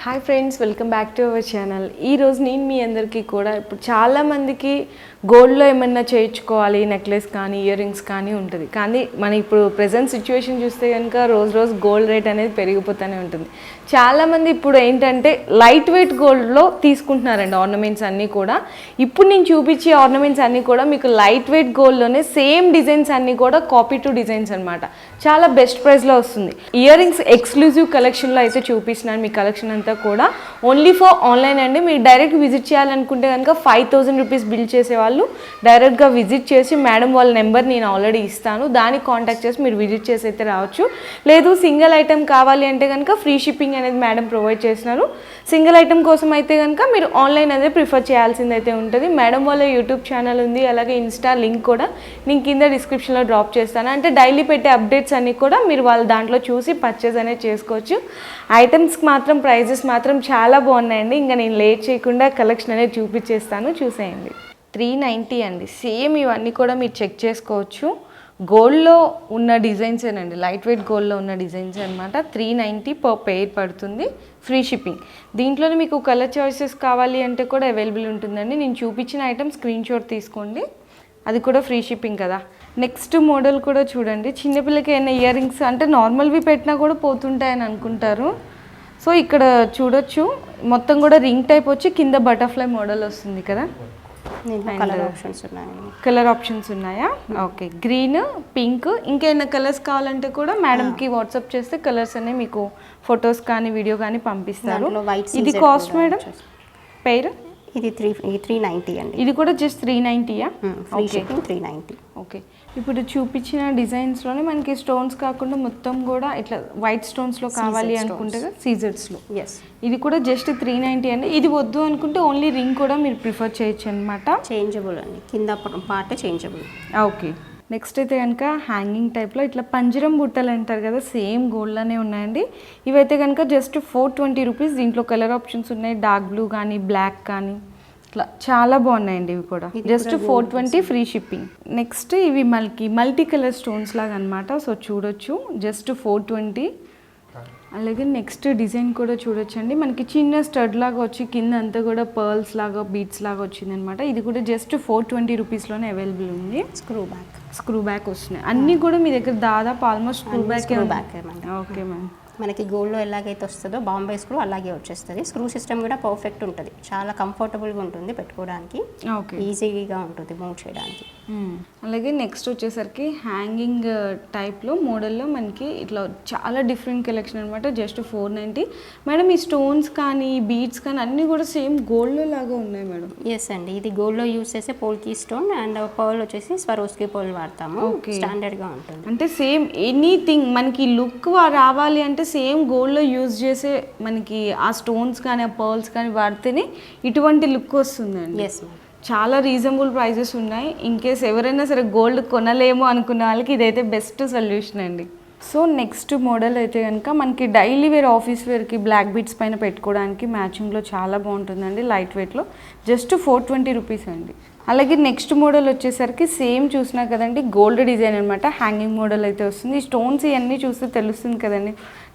Hi friends, welcome back to our channel. ఈరోజు నేను మీ అందరికీ కూడా ఇప్పుడు చాలామందికి గోల్డ్లో ఏమన్నా చేయించుకోవాలి, నెక్లెస్ కానీ ఇయర్ రింగ్స్ కానీ ఉంటుంది. కానీ మన ఇప్పుడు ప్రజెంట్ సిచ్యువేషన్ చూస్తే కనుక రోజు రోజు గోల్డ్ రేట్ అనేది పెరిగిపోతూనే ఉంటుంది. చాలామంది ఇప్పుడు ఏంటంటే లైట్ వెయిట్ గోల్డ్లో తీసుకుంటున్నారండి ఆర్నమెంట్స్ అన్నీ కూడా. ఇప్పుడు నేను చూపించే ఆర్నమెంట్స్ అన్నీ కూడా మీకు లైట్ వెయిట్ గోల్డ్లోనే సేమ్ డిజైన్స్ అన్నీ కూడా కాపీ టు డిజైన్స్ అనమాట. చాలా బెస్ట్ ప్రైస్లో వస్తుంది. ఇయర్ రింగ్స్ ఎక్స్క్లూజివ్ కలెక్షన్లో అయితే చూపిస్తున్నాను. మీ కలెక్షన్ అంతా కూడా ఓన్లీ ఫర్ ఆన్లైన్ అండి. మీరు డైరెక్ట్ విజిట్ చేయాలనుకుంటే కనుక 5000 రూపీస్ బిల్ చేసేవాళ్ళు డైరెక్ట్గా విజిట్ చేసి మేడం వాళ్ళ నెంబర్ నేను ఆల్రెడీ ఇస్తాను, దానికి కాంటాక్ట్ చేసి మీరు విజిట్ చేసి అయితే రావచ్చు. లేదు సింగిల్ ఐటెం కావాలి అంటే కనుక ఫ్రీ షిప్పింగ్ అనేది మేడం ప్రొవైడ్ చేస్తున్నారు. సింగిల్ ఐటెం కోసం అయితే కనుక మీరు ఆన్లైన్ అనేది ప్రిఫర్ చేయాల్సిందైతే ఉంటుంది. మేడం వాళ్ళ యూట్యూబ్ ఛానల్ ఉంది, అలాగే ఇన్స్టా లింక్ కూడా నేను కింద డిస్క్రిప్షన్లో డ్రాప్ చేస్తాను. అంటే డైలీ పెట్టే అప్డేట్స్ అన్నీ కూడా మీరు వాళ్ళ దాంట్లో చూసి పర్చేస్ అనేది చేసుకోవచ్చు. ఐటమ్స్కి మాత్రం ప్రైజెస్ మాత్రం చాలా బాగున్నాయండి. ఇంకా నేను లేట్ చేయకుండా కలెక్షన్ అనేది చూపించేస్తాను, చూసేయండి. 390 అండి. సేమ్ ఇవన్నీ కూడా మీరు చెక్ చేసుకోవచ్చు. గోల్డ్లో ఉన్న డిజైన్సేనండి, లైట్ వెయిట్ గోల్డ్లో ఉన్న డిజైన్స్ అనమాట. 390 పర్ పెయిర్ పడుతుంది, ఫ్రీ షిప్పింగ్. దీంట్లోనే మీకు కలర్ చాయిసెస్ కావాలి అంటే కూడా అవైలబుల్ ఉంటుందండి. నేను చూపించిన ఐటమ్ స్క్రీన్ షాట్ తీసుకోండి, అది కూడా ఫ్రీ షిప్పింగ్ కదా. నెక్స్ట్ మోడల్ కూడా చూడండి. చిన్నపిల్లకి ఏమైనా ఇయర్ రింగ్స్ అంటే నార్మల్వి పెట్టినా కూడా పోతుంటాయని అనుకుంటారు. సో ఇక్కడ చూడొచ్చు, మొత్తం కూడా రింగ్ టైప్ వచ్చి కింద బటర్ఫ్లై మోడల్ వస్తుంది కదా. కలర్ ఆప్షన్స్ ఉన్నాయా? ఓకే, గ్రీన్, పింక్, ఇంకేమైనా కలర్స్ కావాలంటే కూడా మేడంకి వాట్సాప్ చేస్తే కలర్స్ అనేవి మీకు ఫొటోస్ కానీ వీడియో కానీ పంపిస్తారు. ఇది కాస్ట్ మేడం పేరు? ఇది 390 అండి. ఇది కూడా జస్ట్ 390యా? Free shipping 390. ఓకే, ఇప్పుడు చూపించిన డిజైన్స్లోనే మనకి స్టోన్స్ కాకుండా మొత్తం కూడా ఇట్లా వైట్ స్టోన్స్లో కావాలి అనుకుంటే సీజర్స్లో. ఇది కూడా జస్ట్ 390 అండి. ఇది వద్దు అనుకుంటే ఓన్లీ రింగ్ కూడా మీరు ప్రిఫర్ చేయొచ్చు అనమాట. చేంజబుల్ అండి, కింద పార్ట్ చేంజబుల్. ఓకే, నెక్స్ట్ అయితే కనుక హ్యాంగింగ్ టైప్లో ఇట్లా పంజరం బుట్టలు అంటారు కదా, సేమ్ గోల్డ్లోనే ఉన్నాయండి. ఇవైతే కనుక జస్ట్ 420 రూపీస్. దీంట్లో కలర్ ఆప్షన్స్ ఉన్నాయి, డార్క్ బ్లూ కానీ బ్లాక్ కానీ ఇట్లా చాలా బాగున్నాయండి. ఇవి కూడా జస్ట్ 420 ఫ్రీ షిప్పింగ్. నెక్స్ట్ ఇవి మల్టీ కలర్ స్టోన్స్ లాగా అనమాట. సో చూడొచ్చు, జస్ట్ 420. అలాగే నెక్స్ట్ డిజైన్ కూడా చూడొచ్చండి. మనకి చిన్న స్టడ్ లాగా వచ్చి కింద అంతా కూడా పర్ల్స్ లాగా బీట్స్ లాగా వచ్చింది అనమాట. ఇది కూడా జస్ట్ 420 రూపీస్లోనే అవైలబుల్ ఉంది. స్క్రూ బ్యాక్ వస్తున్నాయి అన్నీ కూడా మీ దగ్గర దాదాపు almost screw back. Okay ma'am, మనకి గోల్డ్లో ఎలాగైతే వస్తుందో బాంబే స్క్రూ అలాగే వచ్చేస్తుంది. స్క్రూ సిస్టమ్ కూడా పర్ఫెక్ట్ ఉంటుంది, చాలా కంఫర్టబుల్గా ఉంటుంది పెట్టుకోవడానికి. ఓకే, ఈజీగా ఉంటుంది మూవ్ చేయడానికి. అలాగే నెక్స్ట్ వచ్చేసరికి హ్యాంగింగ్ టైప్లో మోడల్లో మనకి ఇట్లా చాలా డిఫరెంట్ కలెక్షన్ అనమాట. జస్ట్ 490. మేడం ఈ స్టోన్స్ కానీ బీడ్స్ కానీ అన్నీ కూడా సేమ్ గోల్డ్లో లాగా ఉన్నాయి మేడం. ఎస్ అండి, ఇది గోల్డ్లో యూజ్ చేసే పోల్కీ స్టోన్ అండ్ పర్ల్ వచ్చేసి స్వరోస్కీ పర్ల్ వాడతాము. స్టాండర్డ్గా ఉంటుంది. అంటే సేమ్ ఎనీథింగ్ మనకి లుక్ రావాలి అంటే సేమ్ గోల్డ్లో యూజ్ చేసే మనకి ఆ స్టోన్స్ కానీ ఆ పర్ల్స్ కానీ వాడితేనే ఇటువంటి లుక్ వస్తుందండి. ఎస్, చాలా రీజనబుల్ ప్రైజెస్ ఉన్నాయి. ఇన్ కేస్ ఎవరైనా సరే గోల్డ్ కొనలేము అనుకున్న వాళ్ళకి ఇదైతే బెస్ట్ సొల్యూషన్ అండి. సో నెక్స్ట్ మోడల్ అయితే కనుక మనకి డైలీ వేర్, ఆఫీస్ వేర్కి బ్లాక్ బీట్స్ పైన పెట్టుకోవడానికి మ్యాచింగ్లో చాలా బాగుంటుందండి. లైట్ వెయిట్లో జస్ట్ 420 రూపీస్ అండి. అలాగే నెక్స్ట్ మోడల్ వచ్చేసరికి సేమ్ చూసినా కదండి, గోల్డ్ డిజైన్ అనమాట. హ్యాంగింగ్ మోడల్ అయితే వస్తుంది. స్టోన్స్ ఇవన్నీ చూస్తే తెలుస్తుంది కదండి,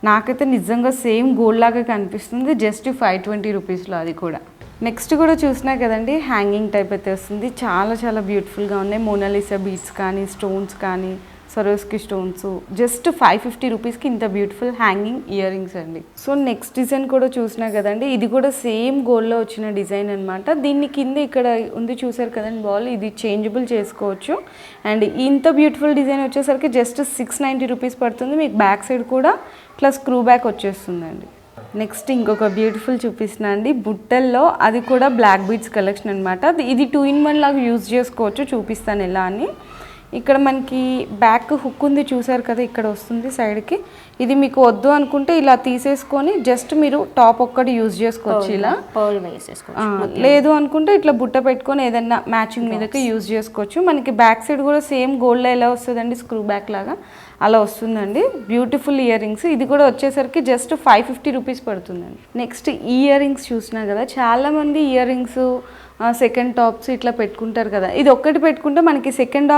నాకైతే నిజంగా సేమ్ గోల్డ్ లాగా కనిపిస్తుంది. జస్ట్ 520 రూపీస్లో అది కూడా. నెక్స్ట్ కూడా చూసినా కదండి, హ్యాంగింగ్ టైప్ అయితే వస్తుంది. చాలా చాలా బ్యూటిఫుల్గా ఉన్నాయి. మోనాలిసా బీడ్స్ కానీ స్టోన్స్ కానీ సరోస్కి స్టోన్స్ జస్ట్ 550 రూపీస్కి ఇంత బ్యూటిఫుల్ హ్యాంగింగ్ ఇయర్ రింగ్స్ అండి. సో నెక్స్ట్ డిజైన్ కూడా చూసినా కదండి, ఇది కూడా సేమ్ గోల్డ్లో వచ్చిన డిజైన్ అనమాట. దీన్ని కింద ఇక్కడ ఉంది చూసారు కదండి బాల్, ఇది చేంజబుల్ చేసుకోవచ్చు. అండ్ ఇంత బ్యూటిఫుల్ డిజైన్ వచ్చేసరికి జస్ట్ 690 రూపీస్ పడుతుంది. మీకు బ్యాక్ సైడ్ కూడా ఇట్లా స్క్రూ బ్యాక్ వచ్చేస్తుందండి. నెక్స్ట్ ఇంకొక బ్యూటిఫుల్ చూపిస్తున్నా అండి, బుట్టల్లో. అది కూడా బ్లాక్ బీడ్స్ కలెక్షన్ అనమాట. ఇది 2-in-1 లాగా యూజ్ చేసుకోవచ్చు, చూపిస్తాను ఎలా అని. ఇక్కడ మనకి బ్యాక్ హుక్ ఉంది చూసారు కదా, ఇక్కడ వస్తుంది సైడ్కి. ఇది మీకు వద్దు అనుకుంటే ఇలా తీసేసుకొని జస్ట్ మీరు టాప్ ఒక్కటి యూజ్ చేసుకోవచ్చు ఇలా. లేదు అనుకుంటే ఇట్లా బుట్ట పెట్టుకొని ఏదైనా మ్యాచింగ్ మీదకి యూజ్ చేసుకోవచ్చు. మనకి బ్యాక్ సైడ్ కూడా సేమ్ గోల్డ్లో ఎలా వస్తుందండి, స్క్రూ బ్యాక్ లాగా అలా వస్తుందండి. Beautiful ear rings. ఇది కూడా వచ్చేసరికి జస్ట్ 550 రూపీస్ పడుతుందండి. నెక్స్ట్ ఇయర్ రింగ్స్ చూసినా కదా, చాలామంది ఇయర్ రింగ్స్ సెకండ్ టాప్స్ ఇట్లా పెట్టుకుంటారు కదా. ఇది ఒక్కటి పెట్టుకుంటే మనకి సెకండ్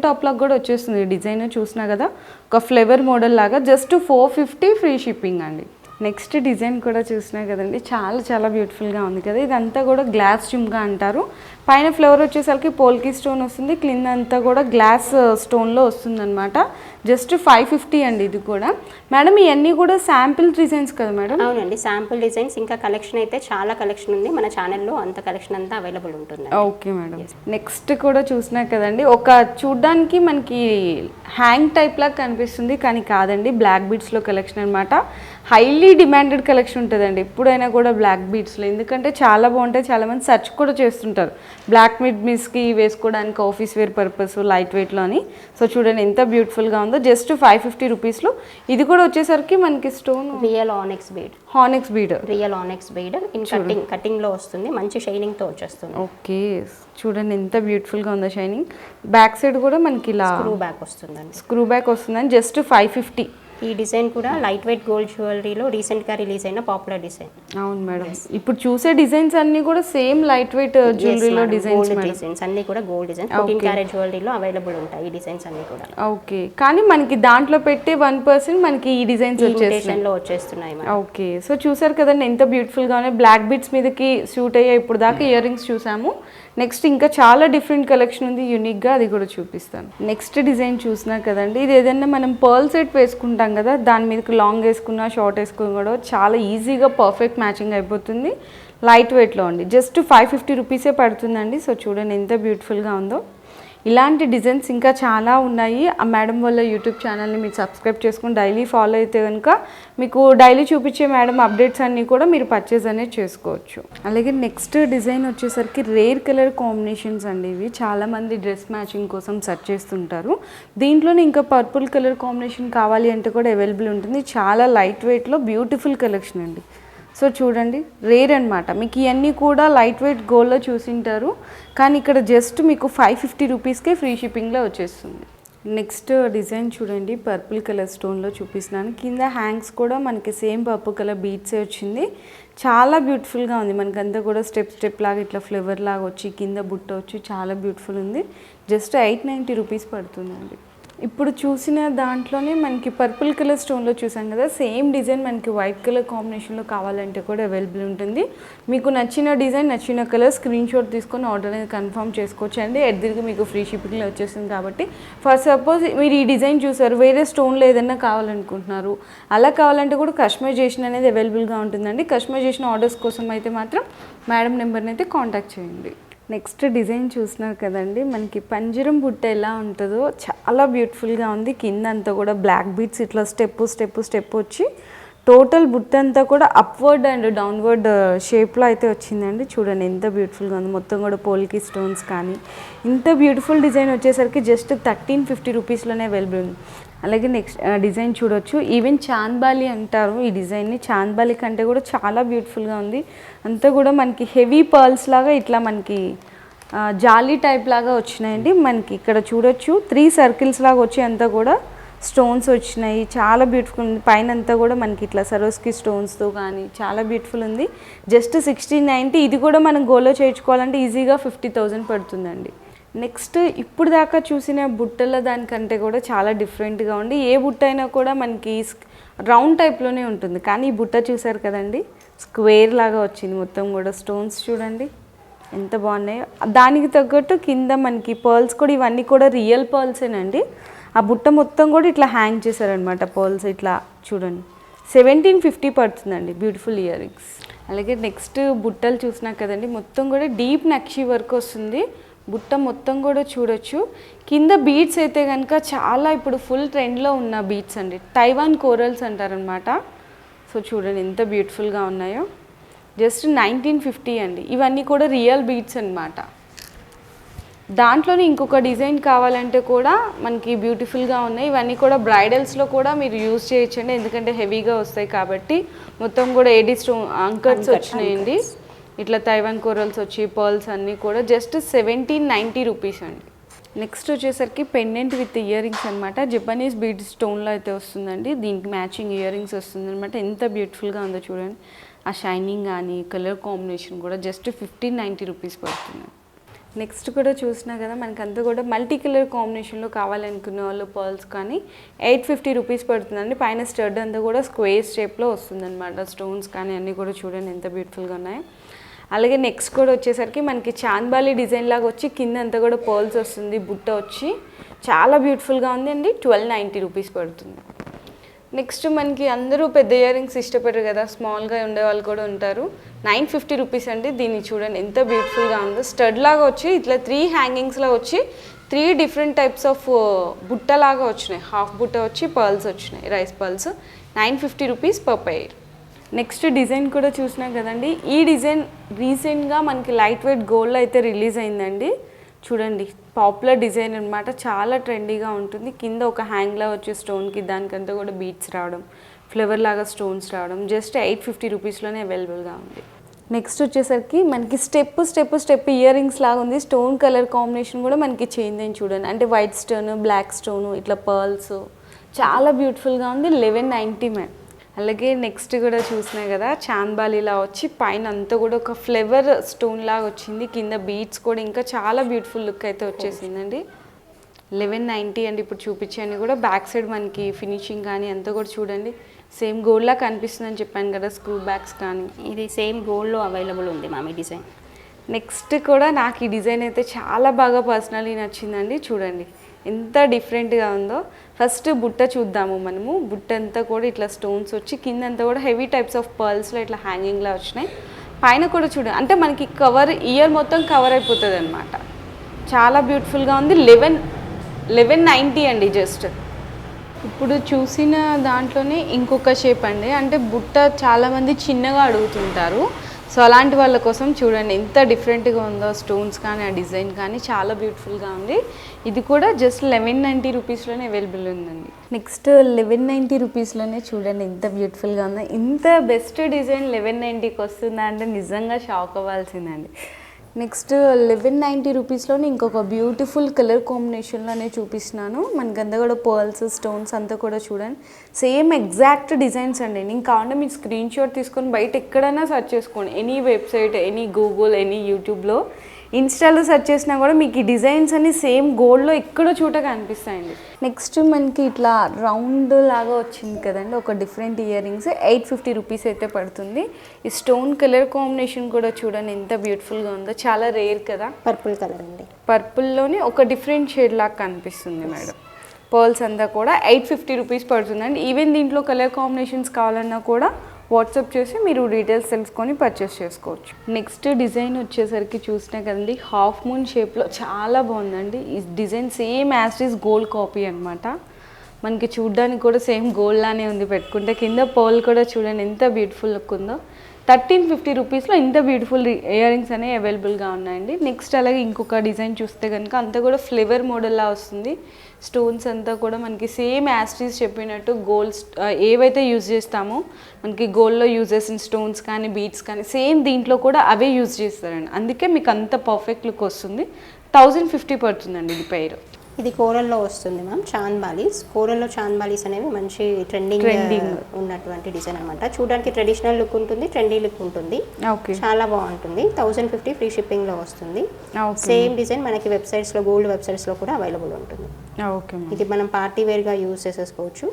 టాప్ లాగా కూడా వచ్చేస్తుంది డిజైన్. చూసినా కదా, ఒక ఫ్లేవర్ మోడల్ లాగా జస్ట్ 450 ఫ్రీ షిప్పింగ్ అండి. నెక్స్ట్ డిజైన్ కూడా చూసినా కదండి, చాలా చాలా బ్యూటిఫుల్గా ఉంది కదా. ఇదంతా కూడా గ్లాస్ జుమ్గా అంటారు. పైన ఫ్లవర్ వచ్చేసరికి పోల్కి స్టోన్ వస్తుంది, కింద అంతా కూడా గ్లాస్ స్టోన్లో వస్తుంది అనమాట. జస్ట్ 550 అండి ఇది కూడా. మేడం ఇవన్నీ కూడా శాంపిల్ డిజైన్స్ కదా మేడం? అవునండి, శాంపుల్ డిజైన్స్. ఇంకా కలెక్షన్ అయితే చాలా కలెక్షన్ ఉంది మన ఛానల్లో, అంత కలెక్షన్ అంతా అవైలబుల్ ఉంటుంది. Okay madam. నెక్స్ట్ కూడా చూసినా కదండి, ఒక చూడ్డానికి మనకి హ్యాంగ్ టైప్ లాగా కనిపిస్తుంది కానీ కాదండి, బ్లాక్ బీడ్స్లో కలెక్షన్ అనమాట. హైలీ డిమాండెడ్ కలెక్షన్ ఉంటుందండి ఎప్పుడైనా కూడా బ్లాక్ బీడ్స్లో, ఎందుకంటే చాలా బాగుంటాయి. చాలామంది సెర్చ్ కూడా చేస్తుంటారు బ్లాక్ మిస్కి వేసుకోవడానికి ఆఫీస్ వేర్ పర్పస్ లైట్ వెయిట్లో అని. సో చూడండి ఎంత బ్యూటిఫుల్గా ఉందో, జస్ట్ 550 రూపీస్లో. ఇది కూడా వచ్చేసరికి మనకి stone real onyx bead. Onyx bead, real onyx bead in కటింగ్లో వస్తుంది, మంచి షైనింగ్తో వచ్చేస్తుంది. ఓకే చూడండి ఎంత బ్యూటిఫుల్గా ఉందో షైనింగ్. బ్యాక్ సైడ్ కూడా మనకి ఇలా స్క్రూ బ్యాక్ వస్తుందండి. స్క్రూ బ్యాక్ వస్తుందని జస్ట్ 550. ఈ డిజైన్ కూడా లైట్ వెయిట్ గోల్డ్ జ్యువెలరీలో రీసెంట్గా రిలీజ్ అయిన పాపులర్ డిజైన్. అవును మేడం, ఇప్పుడు చూసే డిజైన్స్ అన్ని కూడా సేమ్ లైట్ వెయిట్ జ్యువెలరీలో డిజైన్స్ అన్ని కూడా గోల్డ్ డిజైన్ 14 క్యారెట్ జ్యువెలరీలో అవైలబుల్ ఉంటాయి ఈ డిజైన్స్ అన్ని కూడా. ఓకే, కానీ మనకి దాంట్లో పెట్టే 1% మనకి ఈ డిజైన్స్ వచ్చేస్తున్నాయి. ఓకే, సో చూసారు కదండి ఎంత బ్యూటిఫుల్గా ఉన్నాయి. బ్లాక్ బీడ్స్ మీదకి సూట్ అయ్యే ఇప్పుడు దాకా ఇయర్ రింగ్స్ చూసాము. నెక్స్ట్ ఇంకా చాలా డిఫరెంట్ కలెక్షన్ ఉంది యూనిక్గా, అది కూడా చూపిస్తాను. నెక్స్ట్ డిజైన్ చూసినా కదండి, ఇది ఏదైనా మనం పర్ల్ సెట్ వేసుకుంటాం కదా, దాని మీదకి లాంగ్ వేసుకున్నా షార్ట్ వేసుకున్నా కూడా చాలా ఈజీగా పర్ఫెక్ట్ మ్యాచింగ్ అయిపోతుంది. లైట్ వెయిట్లో అండి, జస్ట్ 550 రూపీసే పడుతుందండి. సో చూడండి ఎంత బ్యూటిఫుల్గా ఉందో. ఇలాంటి డిజైన్స్ ఇంకా చాలా ఉన్నాయి. ఆ మేడం వల్ల యూట్యూబ్ ఛానల్ని మీరు సబ్స్క్రైబ్ చేసుకుని డైలీ ఫాలో అయితే కనుక మీకు డైలీ చూపించే మేడం అప్డేట్స్ అన్నీ కూడా మీరు పర్చేజ్ అనేది చేసుకోవచ్చు. అలాగే నెక్స్ట్ డిజైన్ వచ్చేసరికి రేర్ కలర్ కాంబినేషన్స్ అండి. ఇవి చాలామంది డ్రెస్ మ్యాచింగ్ కోసం సెర్చ్ చేస్తుంటారు. దీంట్లోనే ఇంకా పర్పుల్ కలర్ కాంబినేషన్ కావాలి అంటే కూడా అవైలబుల్ ఉంటుంది. చాలా లైట్ వెయిట్లో బ్యూటిఫుల్ కలెక్షన్ అండి. సో చూడండి రేర్ అనమాట. మీకు ఇవన్నీ కూడా లైట్ వెయిట్ గోల్డ్లో చూసింటారు, కానీ ఇక్కడ జస్ట్ మీకు 550 రూపీస్కే ఫ్రీ షిప్పింగ్లో వచ్చేస్తుంది. నెక్స్ట్ డిజైన్ చూడండి, పర్పుల్ కలర్ స్టోన్లో చూపిస్తున్నాను. కింద హ్యాంగ్స్ కూడా మనకి సేమ్ పర్పుల్ కలర్ బీడ్సే వచ్చింది. చాలా బ్యూటిఫుల్గా ఉంది. మనకంతా కూడా స్టెప్ లాగా ఇట్లా ఫ్లేవర్ లాగా వచ్చి కింద బుట్ట వచ్చి చాలా బ్యూటిఫుల్ ఉంది. జస్ట్ 890 రూపీస్ పడుతుందండి. ఇప్పుడు చూసిన దాంట్లోనే మనకి పర్పుల్ కలర్ స్టోన్లో చూసాం కదా, సేమ్ డిజైన్ మనకి వైట్ కలర్ కాంబినేషన్లో కావాలంటే కూడా అవైలబుల్ ఉంటుంది. మీకు నచ్చిన డిజైన్ నచ్చిన కలర్ స్క్రీన్ షాట్ తీసుకొని ఆర్డర్ అనేది కన్ఫర్మ్ చేసుకోవచ్చు అండి. ఎదురుగా మీకు ఫ్రీ షిప్పింగ్లో వచ్చేస్తుంది కాబట్టి, ఫర్ సపోజ్ మీరు ఈ డిజైన్ చూసారు, వేరే స్టోన్లో ఏదైనా కావాలనుకుంటున్నారు, అలా కావాలంటే కూడా కస్టమైజేషన్ అనేది అవైలబుల్గా ఉంటుందండి. కస్టమైజేషన్ ఆర్డర్స్ కోసం అయితే మాత్రం మేడం నెంబర్ని అయితే కాంటాక్ట్ చేయండి. నెక్స్ట్ డిజైన్ చూస్తున్నారు కదండి, మనకి పంజరం బుట్ట ఎలా ఉంటుందో చాలా బ్యూటిఫుల్గా ఉంది. కింద అంతా కూడా బ్లాక్ బీడ్స్ ఇట్లా స్టెప్ వచ్చి టోటల్ బుట్ట అంతా కూడా అప్వర్డ్ అండ్ డౌన్వర్డ్ షేప్లో అయితే వచ్చిందండి. చూడండి ఎంత బ్యూటిఫుల్గా ఉంది. మొత్తం కూడా పోల్కి స్టోన్స్ కానీ ఇంత బ్యూటిఫుల్ డిజైన్ వచ్చేసరికి జస్ట్ 1350 రూపీస్లోనే అవైలబుల్ ఉంది. అలాగే నెక్స్ట్ డిజైన్ చూడొచ్చు, ఈవెన్ చాంద్బాలి అంటారు ఈ డిజైన్ని. చాంద్బాలి కంటే కూడా చాలా బ్యూటిఫుల్గా ఉంది. అంతా కూడా మనకి హెవీ పర్ల్స్ లాగా ఇట్లా మనకి జాలీ టైప్ లాగా వచ్చినాయండి. మనకి ఇక్కడ చూడొచ్చు 3 సర్కిల్స్ లాగా వచ్చి అంతా కూడా స్టోన్స్ వచ్చినాయి. చాలా బ్యూటిఫుల్ ఉంది. పైన అంతా కూడా మనకి ఇట్లా సరోస్కి స్టోన్స్తో కానీ చాలా బ్యూటిఫుల్ ఉంది. జస్ట్ 1690. ఇది కూడా మనం గోల్లో చేయించుకోవాలంటే ఈజీగా 50,000 పడుతుందండి. నెక్స్ట్ ఇప్పుడు దాకా చూసిన బుట్టల దానికంటే కూడా చాలా డిఫరెంట్గా ఉండి, ఏ బుట్ట అయినా కూడా మనకి రౌండ్ టైప్లోనే ఉంటుంది, కానీ ఈ బుట్ట చూసారు కదండి స్క్వేర్ లాగా వచ్చింది. మొత్తం కూడా స్టోన్స్ చూడండి ఎంత బాగున్నాయో. దానికి తగ్గట్టు కింద మనకి పర్ల్స్ కూడా, ఇవన్నీ కూడా రియల్ పర్ల్సేనండి. ఆ బుట్ట మొత్తం కూడా ఇట్లా హ్యాంగ్ చేశారనమాట పర్ల్స్. ఇట్లా చూడండి 1750 పడుతుందండి. Beautiful ear rings. అలాగే నెక్స్ట్ బుట్టలు చూసినా కదండి, మొత్తం కూడా డీప్ నక్షి వర్క్ వస్తుంది. బుట్ట మొత్తం కూడా చూడొచ్చు. కింద బీడ్స్ అయితే కనుక చాలా ఇప్పుడు ఫుల్ ట్రెండ్లో ఉన్న బీడ్స్ అండి, తైవాన్ కోరల్స్ అంటారనమాట. సో చూడండి ఎంత బ్యూటిఫుల్గా ఉన్నాయో. జస్ట్ 1950 అండి. ఇవన్నీ కూడా రియల్ బీడ్స్ అనమాట. దాంట్లోనే ఇంకొక డిజైన్ కావాలంటే కూడా మనకి బ్యూటిఫుల్గా ఉన్నాయి. ఇవన్నీ కూడా బ్రైడల్స్లో కూడా మీరు యూజ్ చేయొచ్చండి, ఎందుకంటే హెవీగా వస్తాయి కాబట్టి. మొత్తం కూడా ఏడీ స్టోన్ అంకట్స్ వచ్చినాయండి. ఇట్లా తైవాన్ కోరల్స్ వచ్చి పర్ల్స్ అన్నీ కూడా జస్ట్ 1790 రూపీస్ అండి. నెక్స్ట్ వచ్చేసరికి పెండెంట్ విత్ ఇయర్ రింగ్స్ అనమాట. జపనీస్ బీడ్ స్టోన్లో అయితే వస్తుందండి. దీనికి మ్యాచింగ్ ఇయర్ రింగ్స్ వస్తుంది అనమాట. ఎంత బ్యూటిఫుల్గా ఉందో చూడండి. ఆ షైనింగ్ కానీ కలర్ కాంబినేషన్ కూడా జస్ట్ 1590 రూపీస్ పడుతుంది. నెక్స్ట్ కూడా చూసినా కదా మనకంతా కూడా మల్టీ కలర్ కాంబినేషన్లో కావాలనుకునే వాళ్ళు పర్ల్స్ కానీ 850 రూపీస్ పడుతుందండి. పైన స్టడ్ అంతా కూడా స్క్వేర్ షేప్లో వస్తుందన్నమాట. స్టోన్స్ కానీ అన్నీ కూడా చూడండి ఎంత బ్యూటిఫుల్గా ఉన్నాయి. అలాగే నెక్స్ట్ కూడా వచ్చేసరికి మనకి చాంద్బాలి డిజైన్ లాగా వచ్చి కింద అంతా కూడా పర్ల్స్ వస్తుంది, బుట్ట వచ్చి చాలా బ్యూటిఫుల్గా ఉంది అండి. 1290 రూపీస్ పడుతుంది. నెక్స్ట్ మనకి అందరూ పెద్ద ఇయర్ రింగ్స్ ఇష్టపడరు కదా, స్మాల్గా ఉండే వాళ్ళు కూడా ఉంటారు. 950 రూపీస్ అండి. దీన్ని చూడండి ఎంత బ్యూటిఫుల్గా ఉందో. స్టడ్ లాగా వచ్చి ఇట్లా 3 హ్యాంగింగ్స్లో వచ్చి 3 డిఫరెంట్ టైప్స్ ఆఫ్ బుట్టలాగా వచ్చినాయి. హాఫ్ బుట్ట వచ్చి పర్ల్స్ వచ్చినాయి, rice pearls. 950 rupees per pair. Next design కూడా చూసినాం కదండి. ఈ డిజైన్ రీసెంట్గా మనకి లైట్ వెయిట్ గోల్డ్ అయితే రిలీజ్ అయిందండి. చూడండి పాపులర్ డిజైన్ అనమాట, చాలా ట్రెండీగా ఉంటుంది. కింద ఒక హ్యాంగ్లా వచ్చే స్టోన్కి దానికంతా కూడా బీట్స్ రావడం, ఫ్లవర్ లాగా స్టోన్స్ రావడం, జస్ట్ 850 రూపీస్లోనే అవైలబుల్గా ఉంది. నెక్స్ట్ వచ్చేసరికి మనకి స్టెప్ ఇయర్ రింగ్స్ లాగా ఉంది. స్టోన్ కలర్ కాంబినేషన్ కూడా మనకి చేంజ్ అయింది చూడండి. అంటే వైట్ స్టోన్, బ్లాక్ స్టోను, ఇట్లా పర్ల్స్, చాలా బ్యూటిఫుల్గా ఉంది. 1190 మ్యామ్. అలాగే నెక్స్ట్ కూడా చూసినా కదా చాంద్బాలిలా వచ్చి పైన అంతా కూడా ఒక ఫ్లవర్ స్టోన్ లాగా వచ్చింది. కింద బీట్స్ కూడా ఇంకా చాలా బ్యూటిఫుల్ లుక్ అయితే వచ్చేసిందండి. 1190 అండి. ఇప్పుడు చూపించాను కూడా బ్యాక్ సైడ్ మనకి ఫినిషింగ్ కానీ అంతా కూడా చూడండి సేమ్ గోల్డ్లా కనిపిస్తుందని చెప్పాను కదా, స్క్రూ బ్యాగ్స్ కానీ. ఇది సేమ్ గోల్డ్లో అవైలబుల్ ఉంది మ్యామ్ ఈ డిజైన్. నెక్స్ట్ కూడా నాకు ఈ డిజైన్ అయితే చాలా బాగా పర్సనలీ నచ్చిందండి. చూడండి ఎంత డిఫరెంట్గా ఉందో. ఫస్ట్ బుట్ట చూద్దాము మనము. బుట్ట అంతా కూడా ఇట్లా స్టోన్స్ వచ్చి కింద అంతా కూడా హెవీ టైప్స్ ఆఫ్ పర్ల్స్లో ఇట్లా హ్యాంగింగ్లా వచ్చినాయి. పైన కూడా చూడండి, అంటే మనకి కవర్ ఇయర్ మొత్తం కవర్ అయిపోతుంది అనమాట. చాలా బ్యూటిఫుల్గా ఉంది. 1190 అండి జస్ట్. ఇప్పుడు చూసిన దాంట్లోనే ఇంకొక షేప్ అండి. అంటే బుట్ట చాలామంది చిన్నగా అడుగుతుంటారు. సో అలాంటి వాళ్ళ కోసం చూడండి ఎంత డిఫరెంట్గా ఉందో. స్టోన్స్ కానీ ఆ డిజైన్ కానీ చాలా బ్యూటిఫుల్గా ఉంది. ఇది కూడా జస్ట్ 1190 రూపీస్లోనే అవైలబుల్ ఉందండి. నెక్స్ట్ 1190 రూపీస్లోనే చూడండి ఎంత బ్యూటిఫుల్గా ఉందో. ఇంత బెస్ట్ డిజైన్ 1190కి వస్తుందా అంటే నిజంగా షాక్ అవ్వాల్సిందండి. నెక్స్ట్ 1190 రూపీస్లోనే ఇంకొక బ్యూటిఫుల్ కలర్ కాంబినేషన్లోనే చూపిస్తున్నాను. మనకంతా కూడా పర్ల్స్, స్టోన్స్ అంతా కూడా చూడండి సేమ్ ఎగ్జాక్ట్ డిజైన్స్ అండి. నేను కావాలంటే మీరు స్క్రీన్ షాట్ తీసుకొని బయట ఎక్కడైనా సెర్చ్ చేసుకోండి. Any website, any Google, any యూట్యూబ్లో, ఇన్స్టాలో సెర్చ్ చేసినా కూడా మీకు ఈ డిజైన్స్ అన్ని సేమ్ గోల్డ్లో ఎక్కడో చోట కనిపిస్తాయండి. నెక్స్ట్ మనకి ఇట్లా రౌండ్ లాగా వచ్చింది కదండి ఒక డిఫరెంట్ ఇయర్ రింగ్స్. 850 రూపీస్ అయితే పడుతుంది. ఈ స్టోన్ కలర్ కాంబినేషన్ కూడా చూడండి ఎంత బ్యూటిఫుల్గా ఉందో. చాలా రేర్ కదా. పర్పుల్ కలర్ అండి. పర్పుల్లోనే ఒక డిఫరెంట్ షేడ్ లాగా కనిపిస్తుంది మేడం. పర్ల్స్ అంతా కూడా 850 రూపీస్ పడుతుందండి. ఈవెన్ దీంట్లో కలర్ కాంబినేషన్స్ కావాలన్నా కూడా వాట్సాప్ చేసి మీరు డీటెయిల్స్ తెలుసుకొని పర్చేస్ చేసుకోవచ్చు. నెక్స్ట్ డిజైన్ వచ్చేసరికి చూసినా కదండి హాఫ్ మూన్ షేప్లో చాలా బాగుందండి. ఈ design same as it is gold copy అనమాట. మనకి చూడడానికి కూడా సేమ్ గోల్డ్ లానే ఉంది పెట్టుకుంటే. కింద పర్ల్ కూడా చూడండి ఎంత బ్యూటిఫుల్ లుక్ ఉందో. 1350 రూపీస్లో ఇంత బ్యూటిఫుల్ ఇయర్ రింగ్స్ అనేవి అవైలబుల్గా ఉన్నాయండి. నెక్స్ట్ అలాగే ఇంకొక డిజైన్ చూస్తే కనుక అంతా కూడా ఫ్లేవర్ మోడల్లా వస్తుంది. స్టోన్స్ అంతా కూడా మనకి సేమ్ యాస్టీస్ చెప్పినట్టు గోల్డ్ ఏవైతే యూజ్ చేస్తామో మనకి గోల్డ్లో యూజ్ చేసిన స్టోన్స్ కానీ బీట్స్ కానీ సేమ్ దీంట్లో కూడా అవే యూజ్ చేస్తారండి. అందుకే మీకు అంత పర్ఫెక్ట్ లుక్ వస్తుంది. 1050 పడుతుందండి ఇది పెయిర్. ఇది కోరల్లో వస్తుంది మ్యామ్. చాంద్బాలీస్, కోరల్లో చాంద్బాలీస్ అనేవి మంచి ట్రెండింగ్ ఉన్నటువంటి డిజైన్ అనమాట. చూడడానికి ట్రెడిషనల్ లుక్ ఉంటుంది, ట్రెండీ లుక్ ఉంటుంది. చాలా బాగుంటుంది. 1050 ఫ్రీ షిప్పింగ్ లో వస్తుంది. సేమ్ డిజైన్ మనకి వెబ్సైట్స్ లో, గోల్డ్ వెబ్సైట్స్ లో కూడా అవైలబుల్ ఉంటుంది. ఇది మనం పార్టీ వేర్ గా యూజ్ చేసేసుకోవచ్చు.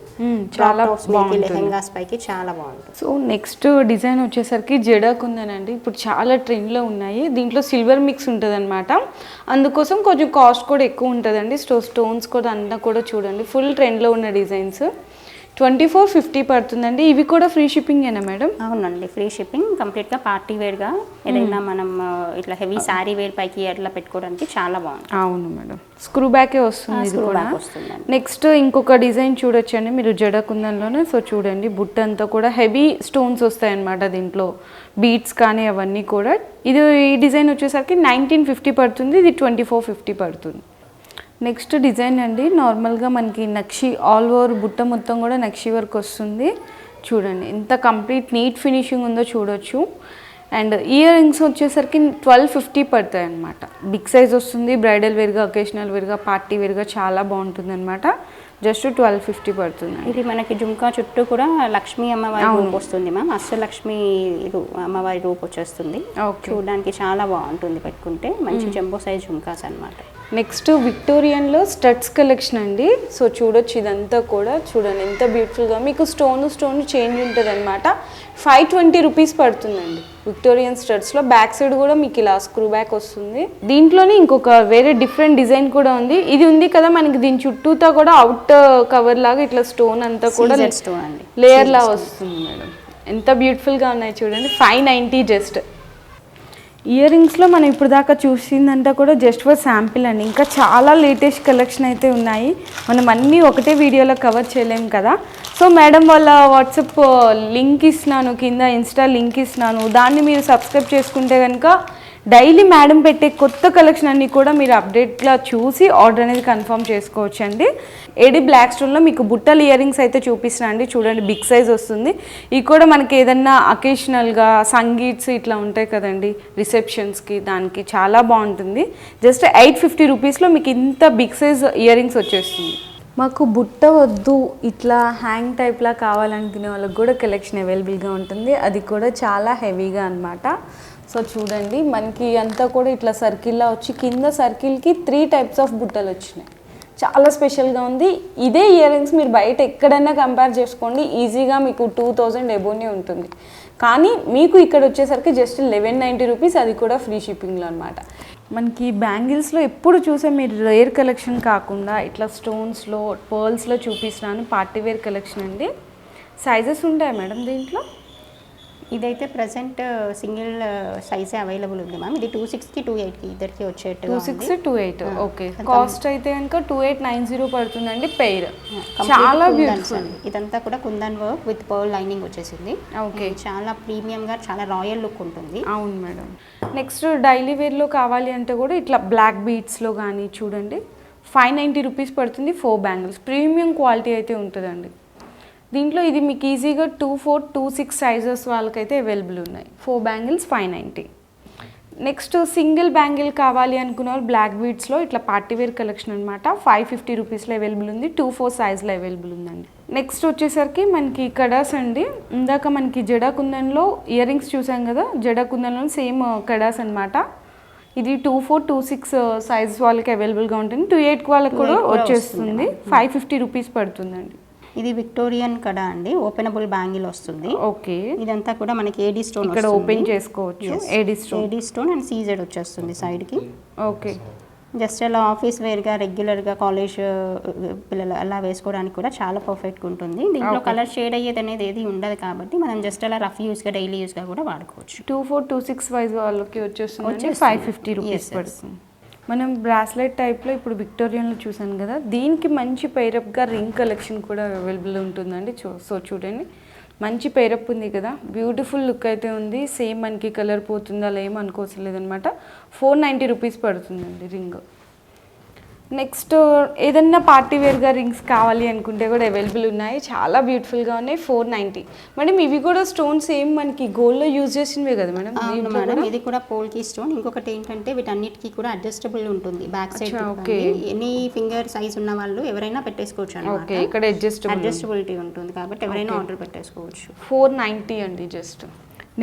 చాలా బాగుంటుంది. లెహెంగాస్ పైకి చాలా బాగుంటుంది. సో నెక్స్ట్ డిజైన్ వచ్చేసరికి జడా కుందనండి. ఇప్పుడు చాలా ట్రెండ్ లో ఉన్నాయి. దీంట్లో సిల్వర్ మిక్స్ ఉంటుంది అనమాట. అందుకోసం కొంచెం కాస్ట్ కూడా ఎక్కువ ఉంటుందండి. స్టోన్స్ కూడా అంతా కూడా చూడండి ఫుల్ ట్రెండ్లో ఉన్న డిజైన్స్. 2450 పడుతుందండి. ఇవి కూడా ఫ్రీ షిప్పింగేనా మేడం? అవునండి, ఫ్రీ షిప్పింగ్. కంప్లీట్గా పార్టీ వేర్గా ఏదైనా మనం ఇట్లా హెవీ శారీ వేర్ పైకి అట్లా పెట్టుకోవడానికి చాలా బాగుంది. అవును మేడం. స్క్రూ బ్యాకే వస్తుంది ఇది కూడా. నెక్స్ట్ ఇంకొక డిజైన్ చూడొచ్చండి మీరు జడ కుందన్లోనే. సో చూడండి బుట్ట అంతా కూడా హెవీ స్టోన్స్ వస్తాయన్నమాట దీంట్లో, బీట్స్ కానీ అవన్నీ కూడా. ఇది ఈ డిజైన్ వచ్చేసరికి 1950 పడుతుంది. ఇది 2450 పడుతుంది. నెక్స్ట్ డిజైన్ అండి నార్మల్గా మనకి నక్షి ఆల్ ఓవర్ బుట్ట మొత్తం కూడా నక్షి వర్క్ వస్తుంది. చూడండి ఎంత కంప్లీట్ నీట్ ఫినిషింగ్ ఉందో చూడొచ్చు. అండ్ ఇయర్ రింగ్స్ వచ్చేసరికి 1250 పడతాయి అనమాట. బిగ్ సైజ్ వస్తుంది. బ్రైడల్ వేర్గా, అకేషనల్ వేర్గా, పార్టీ వేర్గా చాలా బాగుంటుంది అనమాట. జస్ట్ 1250 పడుతుంది. ఇది మనకి జుంకా చుట్టూ కూడా లక్ష్మీ అమ్మవారి రూప్ వస్తుంది మ్యామ్. అష్టలక్ష్మి అమ్మవారి రూప్ వచ్చేస్తుంది. చూడడానికి చాలా బాగుంటుంది పెట్టుకుంటే. మంచి జంబో సైజ్ జుంకాస్ అన్నమాట. నెక్స్ట్ విక్టోరియన్లో స్టడ్స్ కలెక్షన్ అండి. సో చూడొచ్చు, ఇదంతా కూడా చూడండి ఎంత బ్యూటిఫుల్గా మీకు స్టోన్ చేంజ్ ఉంటుంది అనమాట. 520 రూపీస్ పడుతుందండి విక్టోరియన్ స్టడ్స్లో. బ్యాక్ సైడ్ కూడా మీకు ఇలా స్క్రూ బ్యాక్ వస్తుంది. దీంట్లోనే ఇంకొక వేరే డిఫరెంట్ డిజైన్ కూడా ఉంది. ఇది ఉంది కదా మనకి, దీని చుట్టూతో కూడా అవుట్ కవర్ లాగా ఇట్లా స్టోన్ అంతా కూడా లేయర్ లా వస్తుంది మేడం. ఎంత బ్యూటిఫుల్గా ఉన్నాయి చూడండి. 590 జస్ట్. ఇయర్ రింగ్స్లో మనం ఇప్పుడు దాకా చూసిందంతా కూడా జస్ట్ ఫర్ శాంపిల్ అండి. ఇంకా చాలా లేటెస్ట్ కలెక్షన్ అయితే ఉన్నాయి. మనం అన్నీ ఒకటే వీడియోలో కవర్ చేయలేము కదా. సో మేడం వాళ్ళ వాట్సాప్ లింక్ ఇస్తున్నాను, కింద ఇన్స్టా లింక్ ఇస్తున్నాను. దాన్ని మీరు సబ్స్క్రైబ్ చేసుకుంటే కనుక డైలీ మేడం పెట్టే కొత్త కలెక్షన్ అన్నీ కూడా మీరు అప్డేట్గా చూసి ఆర్డర్ అనేది కన్ఫర్మ్ చేసుకోవచ్చు అండి. ఏడి బ్లాక్ స్టోన్లో మీకు బుట్టలు ఇయర్ రింగ్స్ అయితే చూపిస్తున్నా అండి. చూడండి బిగ్ సైజ్ వస్తుంది. ఇవి కూడా మనకి ఏదన్నా అకేషనల్గా సంగీత్స్ ఇట్లా ఉంటాయి కదండి, రిసెప్షన్స్కి దానికి చాలా బాగుంటుంది. జస్ట్ 850 రూపీస్లో మీకు ఇంత బిగ్ సైజ్ ఇయర్ రింగ్స్ వచ్చేస్తుంది. మాకు బుట్ట వద్దు, ఇట్లా హ్యాంగ్ టైప్లా కావాలనుకునే వాళ్ళకి కూడా కలెక్షన్ అవైలబుల్గా ఉంటుంది. అది కూడా చాలా హెవీగా అనమాట. సో చూడండి మనకి అంతా కూడా ఇట్లా సర్కిల్లా వచ్చి కింద సర్కిల్కి 3 టైప్స్ ఆఫ్ బుట్టలు వచ్చినాయి. చాలా స్పెషల్గా ఉంది. ఇదే ఇయర్ రింగ్స్ మీరు బయట ఎక్కడైనా కంపేర్ చేసుకోండి, ఈజీగా మీకు 2000 ఎబోనే ఉంటుంది. కానీ మీకు ఇక్కడ వచ్చేసరికి జస్ట్ 1190 రూపీస్, అది కూడా ఫ్రీ షిప్పింగ్లో అనమాట. మనకి బ్యాంగిల్స్లో ఎప్పుడు చూసే మీరు రేర్ కలెక్షన్ కాకుండా ఇట్లా స్టోన్స్లో పర్ల్స్లో చూపిస్తున్నాను. పార్టీవేర్ కలెక్షన్ అండి. సైజెస్ ఉంటాయి మేడం దీంట్లో. ఇదైతే ప్రజెంట్ సింగిల్ సైజే అవైలబుల్ ఉంది మ్యామ్. ఇది 260, 280 ఇద్దరికి వచ్చేట్టు. 260, 280. ఓకే. కాస్ట్ అయితే కనుక 2890 పడుతుందండి పెయిర్. చాలా బ్యూటిఫుల్. ఇదంతా కూడా kundan work with pearl lining వచ్చేసింది. ఓకే. చాలా ప్రీమియంగా చాలా రాయల్ లుక్ ఉంటుంది. అవును మేడం. నెక్స్ట్ డైలీ వేర్లో కావాలి అంటే కూడా ఇట్లా బ్లాక్ బీట్స్లో కానీ చూడండి 590 రూపీస్ పడుతుంది. 4 బ్యాంగిల్స్ ప్రీమియం క్వాలిటీ అయితే ఉంటుందండి. దీంట్లో ఇది మీకు ఈజీగా 24, 26 సైజెస్ వాళ్ళకైతే అవైలబుల్ ఉన్నాయి. 4 బ్యాంగిల్స్ 590. నెక్స్ట్ సింగిల్ బ్యాంగిల్ కావాలి అనుకున్న వాళ్ళు బ్లాక్ బీడ్స్లో ఇట్లా పార్టీవేర్ కలెక్షన్ అనమాట. 550 రూపీస్లో అవైలబుల్ ఉంది. 24 సైజ్లో అవైలబుల్ ఉందండి. నెక్స్ట్ వచ్చేసరికి మనకి కడాస్ అండి. ఇందాక మనకి జడా కుందన్లో ఇయర్ రింగ్స్ చూసాం కదా, జడా కుందన్లో సేమ్ కడాస్ అనమాట. ఇది 24, 26 సైజ్ వాళ్ళకి అవైలబుల్గా ఉంటుంది. 28 వాళ్ళకి కూడా వచ్చేస్తుంది. 550 రూపీస్ పడుతుందండి. ఇది విక్టోరియన్ కడా అండి. ఓపెనబుల్ బ్యాంగిల్ వస్తుంది. ఓకే. ఇదంతా కూడా మనకి ఏడీ స్టోన్ ఇక్కడ ఓపెన్ చేసుకోవచ్చు. ఏడీ స్టోన్ అండ్ సీజెడ్ వచ్చేస్తుంది సైడ్కి. ఓకే. జస్ట్ అలా ఆఫీస్ వేర్గా రెగ్యులర్గా కాలేజ్ పిల్లలు అలా వేసుకోవడానికి కూడా చాలా పర్ఫెక్ట్గా ఉంటుంది. దీంట్లో కలర్ షేడ్ అయ్యేది అనేది ఏది ఉండదు కాబట్టి మనం జస్ట్ అలా రఫ్ యూస్గా డైలీ యూస్గా కూడా వాడుకోవచ్చు. 24, 26 వైజ్ వాళ్ళకి వచ్చేస్తుంది. 550 రూపీస్ పడుతుంది. మనం బ్రాస్లెట్ టైప్లో ఇప్పుడు విక్టోరియన్లో చూసాను కదా, దీనికి మంచి పైరప్గా రింగ్ కలెక్షన్ కూడా అవైలబుల్ ఉంటుందండి. సో చూడండి మంచి పైరప్ ఉంది కదా, బ్యూటిఫుల్ లుక్ అయితే ఉంది. సేమ్ మనకి కలర్ పోతుందా అలా ఏం అనుకోవసం లేదనమాట. 490 రూపీస్ పడుతుందండి రింగ్. నెక్స్ట్ ఏదన్నా పార్టీ వేర్గా రింగ్స్ కావాలి అనుకుంటే కూడా అవైలబుల్ ఉన్నాయి. చాలా బ్యూటిఫుల్గా ఉన్నాయి. 490. మేడం ఇవి కూడా స్టోన్స్ సేమ్ మనకి గోల్డ్లో యూజ్ చేసినవే కదా మేడం? మేడం ఇది కూడా పోల్కి స్టోన్. ఇంకొకటి ఏంటంటే వీటన్నిటికీ కూడా అడ్జస్టబుల్ ఉంటుంది back side. Okay. Any finger size ఉన్న వాళ్ళు ఎవరైనా పెట్టేసుకోవచ్చు అన్నమాట. ఓకే. ఇక్కడ అడ్జస్టబిలిటీ ఉంటుంది కాబట్టి ఎవరైనా ఆర్డర్ పెట్టేసుకోవచ్చు. 490 అండి జస్ట్.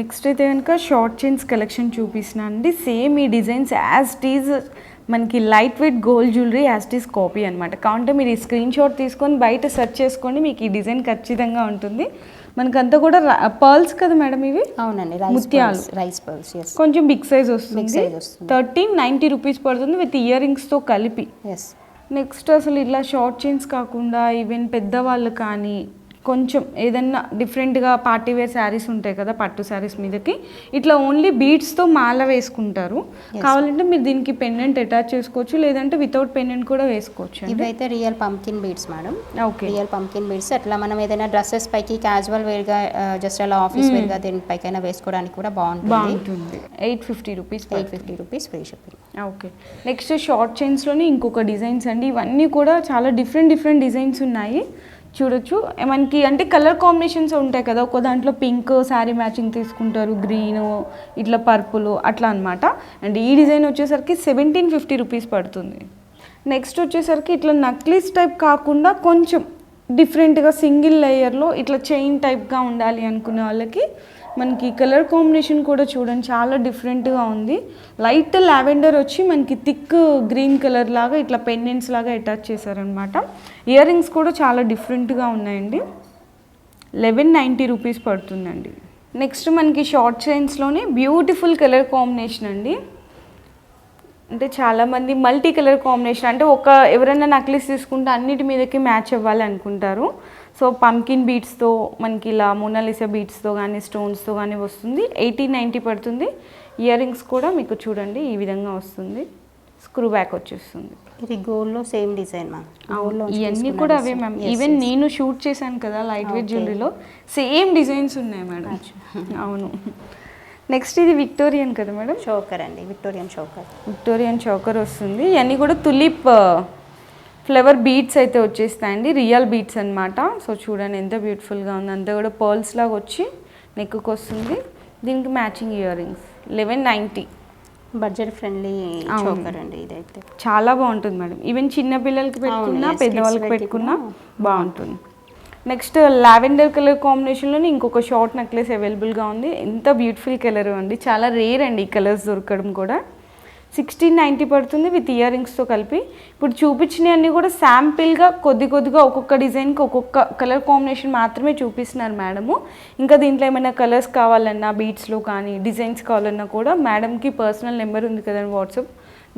నెక్స్ట్ అయితే కనుక షార్ట్ చైన్స్ కలెక్షన్ చూపిస్తున్నాను అండి. సేమ్ ఈ డిజైన్స్ యాజ్ ఇట్ ఈజ్ మనకి light weight gold jewellery as it is copy అనమాట. కావుంటే మీరు ఈ స్క్రీన్ షాట్ తీసుకొని బయట సెర్చ్ చేసుకోండి, మీకు ఈ డిజైన్ ఖచ్చితంగా ఉంటుంది. మనకంతా కూడా పర్ల్స్ కదా మేడం ఇవి? అవునండి, ముత్యాలు, రైస్ పర్ల్స్. కొంచెం బిగ్ సైజ్ వస్తుంది. 1390 రూపీస్ పడుతుంది విత్ ఇయర్ రింగ్స్తో కలిపి. నెక్స్ట్ అసలు ఇలా షార్ట్ చైన్స్ కాకుండా ఈవెన్ పెద్దవాళ్ళు కానీ కొంచెం ఏదన్నా డిఫరెంట్గా పార్టీవేర్ శారీస్ ఉంటాయి కదా, పట్టు శారీస్ మీదకి ఇట్లా ఓన్లీ బీడ్స్తో మాల వేసుకుంటారు. కావాలంటే మీరు దీనికి పెండెంట్ అటాచ్ చేసుకోవచ్చు, లేదంటే వితౌట్ పెండెంట్ కూడా వేసుకోవచ్చు. ఇవైతే real pumpkin beads madam. Okay. Real pumpkin beads అట్లా మనం ఏదైనా డ్రెస్సెస్ పైకి క్యాజువల్ వేర్గా జస్ట్ అలా ఆఫీస్ వేర్గా దీనిపైకైనా వేసుకోవడానికి కూడా బాగుంటుంది. 850 rupees. 850 rupees free shipping. Okay. Next short చైన్స్లోనే ఇంకొక డిజైన్స్ అండి. ఇవన్నీ కూడా చాలా డిఫరెంట్ డిజైన్స్ ఉన్నాయి. చూడొచ్చు మనకి అంటే కలర్ కాంబినేషన్స్ ఉంటాయి కదా, ఒక దాంట్లో పింక్ శారీ మ్యాచింగ్ తీసుకుంటారు, గ్రీన్ ఇట్లా పర్పుల్ అట్లా అనమాట. అండ్ ఈ డిజైన్ వచ్చేసరికి 1750 రూపీస్ పడుతుంది. నెక్స్ట్ వచ్చేసరికి ఇట్లా నక్లీస్ టైప్ కాకుండా కొంచెం డిఫరెంట్గా సింగిల్ లేయర్లో ఇట్లా చైన్ టైప్గా ఉండాలి అనుకునే వాళ్ళకి మనకి కలర్ కాంబినేషన్ కూడా చూడండి చాలా డిఫరెంట్గా ఉంది. లైట్ లావెండర్ వచ్చి మనకి థిక్ గ్రీన్ కలర్ లాగా ఇట్లా పెండెంట్స్ లాగా అటాచ్ చేశారనమాట. ఇయర్ రింగ్స్ కూడా చాలా డిఫరెంట్గా ఉన్నాయండి. 1190 రూపీస్ పడుతుందండి. నెక్స్ట్ మనకి షార్ట్ చైన్స్లోనే బ్యూటిఫుల్ కలర్ కాంబినేషన్ అండి. అంటే చాలామంది మల్టీ కలర్ కాంబినేషన్ అంటే ఎవరైనా నక్లీస్ తీసుకుంటే అన్నిటి మీదకి మ్యాచ్ అవ్వాలి అనుకుంటారు. సో పంకిన్ బీడ్స్తో మనకి ఇలా మోనాలిసా బీడ్స్తో కానీ స్టోన్స్తో కానీ వస్తుంది. 1890 పడుతుంది. ఇయర్ రింగ్స్ కూడా మీకు చూడండి ఈ విధంగా వస్తుంది. స్క్రూ బ్యాక్ వచ్చేస్తుంది. ఇది గోల్డ్లో సేమ్ డిజైన్ మ్యామ్. ఇవన్నీ కూడా అవే మ్యామ్. ఈవెన్ నేను షూట్ చేశాను కదా లైట్ వెయిట్ జ్యువెలరీలో సేమ్ డిజైన్స్ ఉన్నాయి మేడం. అవును. నెక్స్ట్ ఇది విక్టోరియన్ కదా మేడం. చోకర్ అండి, విక్టోరియన్ చోకర్ వస్తుంది. ఇవన్నీ కూడా తులిప్ ఫ్లవర్ బీడ్స్ అయితే వచ్చేస్తాయండి. రియల్ బీడ్స్ అనమాట. సో చూడండి ఎంత బ్యూటిఫుల్గా ఉంది. అంతా కూడా పర్ల్స్ లాగా వచ్చి నెక్కు వస్తుంది. దీనికి matching ear rings. 1190. Budget friendly choker అండి ఇదైతే. చాలా బాగుంటుంది మేడం. ఈవెన్ చిన్న పిల్లలకి పెట్టుకున్నా పెద్దవాళ్ళకి పెట్టుకున్నా బాగుంటుంది. నెక్స్ట్ లావెండర్ కలర్ కాంబినేషన్లోనే ఇంకొక షార్ట్ నెక్లెస్ అవైలబుల్గా ఉంది. ఎంత బ్యూటిఫుల్ కలర్ అండి. చాలా రేర్ అండి ఈ కలర్స్ దొరకడం కూడా. 1690 పడుతుంది విత్ ఇయర్ రింగ్స్తో కలిపి. ఇప్పుడు చూపించినవన్నీ కూడా శాంపిల్గా కొద్దిగా ఒక్కొక్క డిజైన్కి ఒక్కొక్క కలర్ కాంబినేషన్ మాత్రమే చూపిస్తున్నారు మేడము. ఇంకా దీంట్లో ఏమైనా కలర్స్ కావాలన్నా బీట్స్లో కానీ డిజైన్స్ కావాలన్నా కూడా మేడంకి పర్సనల్ నెంబర్ ఉంది కదండి వాట్సాప్,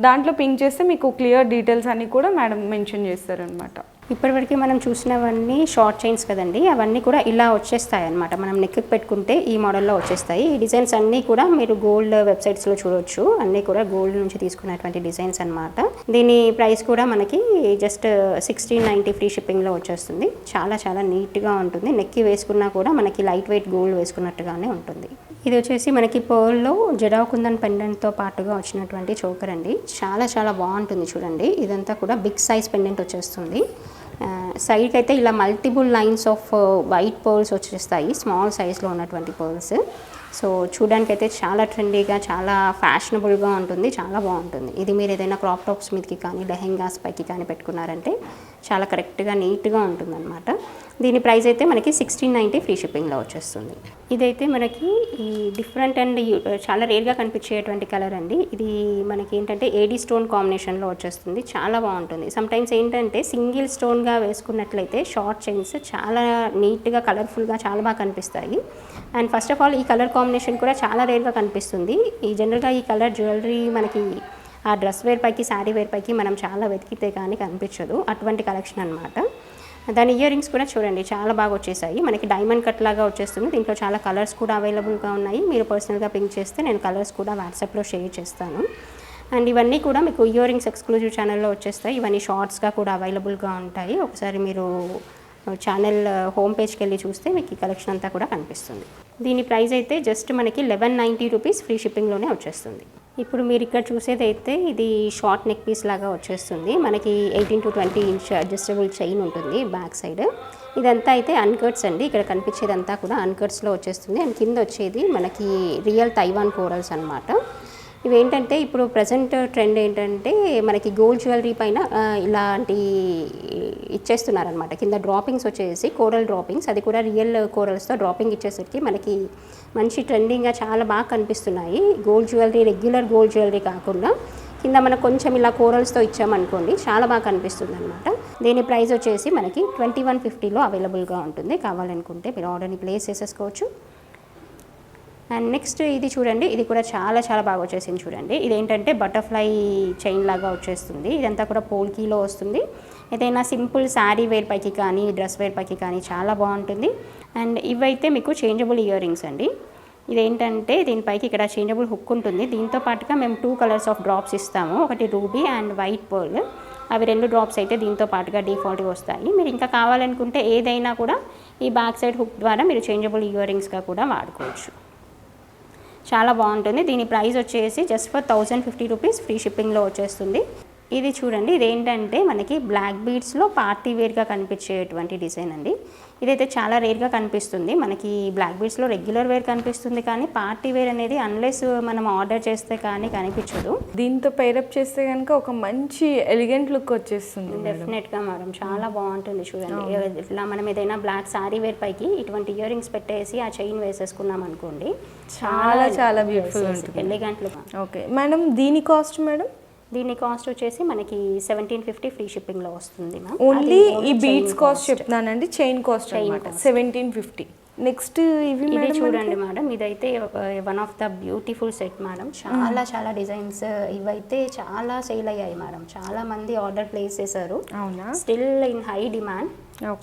దాంట్లో పింక్ చేస్తే మీకు క్లియర్ డీటెయిల్స్ అన్నీ కూడా మేడం మెన్షన్ చేస్తారనమాట. ఇప్పటివరకు మనం చూసినవన్నీ షార్ట్ చైన్స్ కదండి, అవన్నీ కూడా ఇలా వచ్చేస్తాయి అనమాట. మనం నెక్కి పెట్టుకుంటే ఈ మోడల్లో వచ్చేస్తాయి. ఈ డిజైన్స్ అన్నీ కూడా మీరు గోల్డ్ వెబ్సైట్స్లో చూడవచ్చు. అన్నీ కూడా గోల్డ్ నుంచి తీసుకున్నటువంటి డిజైన్స్ అనమాట. దీని ప్రైస్ కూడా మనకి జస్ట్ 1690 ఫ్రీ షిప్పింగ్లో వచ్చేస్తుంది. చాలా చాలా నీట్గా ఉంటుంది. నెక్కి వేసుకున్నా కూడా మనకి లైట్ వెయిట్ గోల్డ్ వేసుకున్నట్టుగానే ఉంటుంది. ఇది వచ్చేసి మనకి పర్ల్లో జడాకుందన్ పెండెంట్తో పాటుగా వచ్చినటువంటి చోకర్ అండి. చాలా చాలా బాగుంటుంది చూడండి. ఇదంతా కూడా బిగ్ సైజ్ పెండెంట్ వచ్చేస్తుంది. సైడ్కి అయితే ఇలా multiple lines off white pearls వచ్చేస్తాయి, స్మాల్ సైజ్లో ఉన్నటువంటి పర్ల్స్. సో చూడడానికి అయితే చాలా ట్రెండీగా చాలా ఫ్యాషనబుల్గా ఉంటుంది. చాలా బాగుంటుంది. ఇది మీరు ఏదైనా క్రాప్ టాప్స్ మీదకి కానీ లెహెంగాస్ పైకి కానీ పెట్టుకున్నారంటే చాలా కరెక్ట్గా నీట్గా ఉంటుందన్నమాట. దీని ప్రైస్ అయితే మనకి 1690 ఫ్రీ షిప్పింగ్లో వచ్చేస్తుంది. ఇదైతే మనకి ఈ డిఫరెంట్ అండ్ చాలా రేర్గా కనిపించేటువంటి కలర్ అండి. ఇది మనకి ఏంటంటే ఏడీ స్టోన్ కాంబినేషన్లో వచ్చేస్తుంది. చాలా బాగుంటుంది. సమ్టైమ్స్ ఏంటంటే సింగిల్ స్టోన్గా వేసుకున్నట్లయితే షార్ట్ చైన్స్ చాలా నీట్గా కలర్ఫుల్గా చాలా బాగా కనిపిస్తాయి. అండ్ ఫస్ట్ ఆఫ్ ఆల్ ఈ కలర్ కాంబినేషన్ కూడా చాలా రేర్గా కనిపిస్తుంది. ఈ జనరల్గా ఈ కలర్ జ్యువెలరీ మనకి ఆ డ్రెస్ వేర్ పైకి శారీ వేర్ పైకి మనం చాలా వెతికితే కానీ కనిపించదు. అటువంటి కలెక్షన్ అనమాట. దాని ఇయర్ రింగ్స్ కూడా చూడండి చాలా బాగా వచ్చేసాయి. మనకి డైమండ్ కట్ లాగా వచ్చేస్తుంది. దీంట్లో చాలా కలర్స్ కూడా అవైలబుల్గా ఉన్నాయి. మీరు పర్సనల్గా పింక్ చేస్తే నేను కలర్స్ కూడా వాట్సాప్లో షేర్ చేస్తాను. అండ్ ఇవన్నీ కూడా మీకు ఇయర్ రింగ్స్ ఎక్స్క్లూజివ్ ఛానల్లో వచ్చేస్తాయి. ఇవన్నీ షార్ట్స్గా కూడా అవైలబుల్గా ఉంటాయి. ఒకసారి మీరు ఛానల్ హోమ్ పేజ్కి వెళ్ళి చూస్తే మీకు ఈ కలెక్షన్ అంతా కూడా కనిపిస్తుంది. దీని ప్రైస్ అయితే జస్ట్ మనకి 1190 రూపీస్ ఫ్రీ షిప్పింగ్లోనే వచ్చేస్తుంది. ఇప్పుడు మీరు ఇక్కడ చూసేదైతే ఇది షార్ట్ నెక్ పీస్ లాగా వచ్చేస్తుంది. మనకి 18 to 20 ఇంచ్ అడ్జస్టబుల్ చైన్ ఉంటుంది బ్యాక్ సైడ్. ఇదంతా అయితే అన్కట్స్ అండి. ఇక్కడ కనిపించేదంతా కూడా అన్కట్స్లో వచ్చేస్తుంది. అండ్ కింద వచ్చేది మనకి రియల్ తైవాన్ కోరల్స్ అనమాట. ఇవేంటంటే ఇప్పుడు ప్రజెంట్ ట్రెండ్ ఏంటంటే మనకి గోల్డ్ జ్యువెలరీ పైన ఇలాంటి ఇచ్చేస్తున్నారనమాట. కింద డ్రాపింగ్స్ వచ్చేసి కోరల్ డ్రాపింగ్స్, అది కూడా రియల్ కోరల్స్తో డ్రాపింగ్ ఇచ్చేసరికి మనకి మంచి ట్రెండింగ్గా చాలా బాగా కనిపిస్తున్నాయి. Gold jewellery regular gold jewellery కాకుండా కింద మనకు కొంచెం ఇలా కోరల్స్తో ఇచ్చామనుకోండి చాలా బాగా కనిపిస్తుంది అనమాట. దీని ప్రైస్ వచ్చేసి మనకి 2150లో అవైలబుల్గా ఉంటుంది. కావాలనుకుంటే మీరు ఆర్డర్ని ప్లేస్ చేసేసుకోవచ్చు. అండ్ నెక్స్ట్ ఇది చూడండి, ఇది కూడా చాలా చాలా బాగా వచ్చేసింది చూడండి. ఇదేంటంటే బటర్ఫ్లై చైన్ లాగా వచ్చేస్తుంది. ఇదంతా కూడా పోల్కీలో వస్తుంది. ఏదైనా సింపుల్ శారీ వేర్ పైకి కానీ డ్రెస్ వేర్ పైకి కానీ చాలా బాగుంటుంది. అండ్ ఇవైతే మీకు చేంజబుల్ ఇయర్ రింగ్స్ అండి. ఇదేంటంటే దీనిపైకి ఇక్కడ చేంజబుల్ హుక్ ఉంటుంది. దీంతో పాటుగా మేము 2 కలర్స్ ఆఫ్ డ్రాప్స్ ఇస్తాము. ఒకటి రూబీ అండ్ వైట్ పర్ల్. అవి 2 డ్రాప్స్ అయితే దీంతో పాటుగా డిఫాల్ట్గా వస్తాయి. మీరు ఇంకా కావాలనుకుంటే ఏదైనా కూడా ఈ బ్యాక్ సైడ్ హుక్ ద్వారా మీరు చేంజబుల్ ఇయర్ రింగ్స్గా కూడా వాడుకోవచ్చు. చాలా బాగుంటుంది. దీని ప్రైస్ వచ్చేసి జస్ట్ ఫర్ 1050 రూపీస్ ఫ్రీ షిప్పింగ్లో వచ్చేస్తుంది. ఇది చూడండి, ఇదేంటంటే మనకి బ్లాక్ బీడ్స్లో పార్టీ వేర్గా కనిపించేటువంటి డిజైన్ అండి. ఇదైతే చాలా రేర్గా కనిపిస్తుంది. మనకి బ్లాక్ బీడ్స్లో రెగ్యులర్ వేర్ కనిపిస్తుంది, కానీ పార్టీ వేర్ అనేది అన్లెస్ మనం ఆర్డర్ చేస్తే కానీ కనిపించదు. దీంతో పైరప్ చేస్తే కనుక ఒక మంచి ఎలిగెంట్ లుక్ వచ్చేస్తుంది. డెఫినెట్గా మేడం, చాలా బాగుంటుంది. చూడండి, ఇట్లా మనం ఏదైనా బ్లాక్ సారీ వేర్ పైకి ఇటువంటి ఇయర్ రింగ్స్ పెట్టేసి ఆ చైన్ వేసేసుకున్నాం అనుకోండి, చాలా చాలా బ్యూటిఫుల్ ఉంటుంది, ఎలిగెంట్ లుక్. ఓకే మేడం, దీని కాస్ట్ మేడం? దీని కాస్ట్ వచ్చేసి మనకి 1750 ఫ్రీ షిప్పింగ్లో వస్తుంది మ్యామ్. ఓన్లీ ఈ బీడ్స్ కాస్ట్ చెప్తున్నానండి, చైన్ కాస్ట్ అన్నమాట 1750. నెక్స్ట్ ఇవి ఇది చూడండి మేడం, ఇదైతే one of the beautiful set madam. చాలా చాలా డిజైన్స్ ఇవైతే చాలా సేల్ అయ్యాయి మేడం. చాలా మంది ఆర్డర్ ప్లేస్ చేశారు. అవునా? Still in high demand.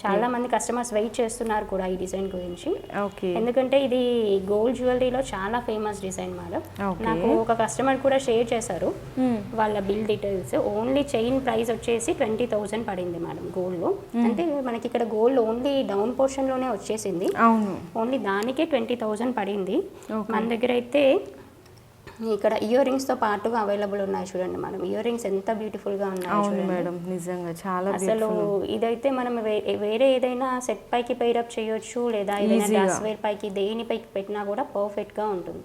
చాలా మంది కస్టమర్స్ వెయిట్ చేస్తున్నారు కూడా ఈ డిజైన్ గురించి. ఓకే, ఎందుకంటే ఇది గోల్డ్ జ్యువెలరీలో చాలా ఫేమస్ డిజైన్ మేడం. నాకు ఒక కస్టమర్ కూడా షేర్ చేశారు వాళ్ళ bill details. Only chain price వచ్చేసి 20,000 పడింది మేడం గోల్డ్లో. అంటే మనకి ఇక్కడ గోల్డ్ ఓన్లీ డౌన్ పోర్షన్లోనే వచ్చేసింది. ఓన్లీ దానికే 20,000 పడింది. మన దగ్గర అయితే ఇక్కడ ఇయర్ రింగ్స్తో పాటుగా అవైలబుల్ ఉన్నాయి. చూడండి మేడం, ఇయర్ రింగ్స్ ఎంత బ్యూటిఫుల్గా ఉన్నాయి మేడం, నిజంగా చాలా. అసలు ఇదైతే మనం వేరే ఏదైనా సెట్ పైకి పైరప్ చేయొచ్చు, లేదా ఏదైనా డ్రెస్ వేర్ పైకి దేనిపైకి పెట్టినా కూడా పర్ఫెక్ట్గా ఉంటుంది.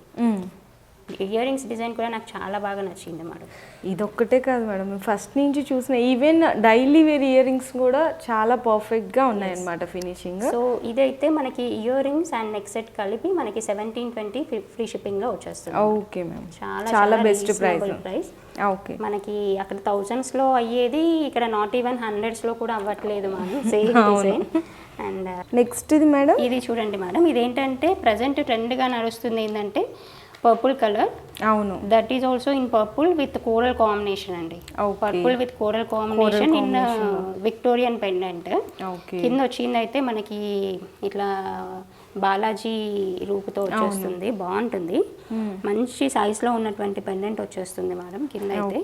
ఇయర్ రింగ్స్ డిజైన్ కూడా నాకు చాలా బాగా నచ్చింది మేడం. ఇదొక్కటే కాదు మేడం, ఫస్ట్ నుంచి చూసిన even daily wear ear rings కూడా చాలా పర్ఫెక్ట్గా ఉన్నాయన్నమాట ఫినిషింగ్. సో ఇదైతే మనకి ear rings and neck set కలిపి మనకి 1720 ఫ్రీ షిప్పింగ్లో వచ్చేస్తుంది. ఓకే మ్యామ్, చాలా బెస్ట్ ప్రైస్. ఓకే, మనకి అక్కడ థౌజండ్స్లో అయ్యేది ఇక్కడ నాట్ ఈవెన్ హండ్రెడ్స్లో కూడా అవ్వట్లేదు మనం సేమ్ డిజైన్. అండ్ నెక్స్ట్ ఇది మేడం, ఇది చూడండి మేడం, ఇదేంటంటే ప్రజెంట్ ట్రెండ్గా నడుస్తుంది ఏంటంటే పర్పుల్ కలర్. అవును, that is also in purple with coral combination అండి. Purple with coral combination in Victorian pendant. కింద వచ్చింది అయితే మనకి ఇట్లా బాలాజీ రూపుతో వచ్చేస్తుంది, బాగుంటుంది. మంచి సైజ్ లో ఉన్నటువంటి పెండెంట్ వచ్చేస్తుంది మేడం కింద అయితే.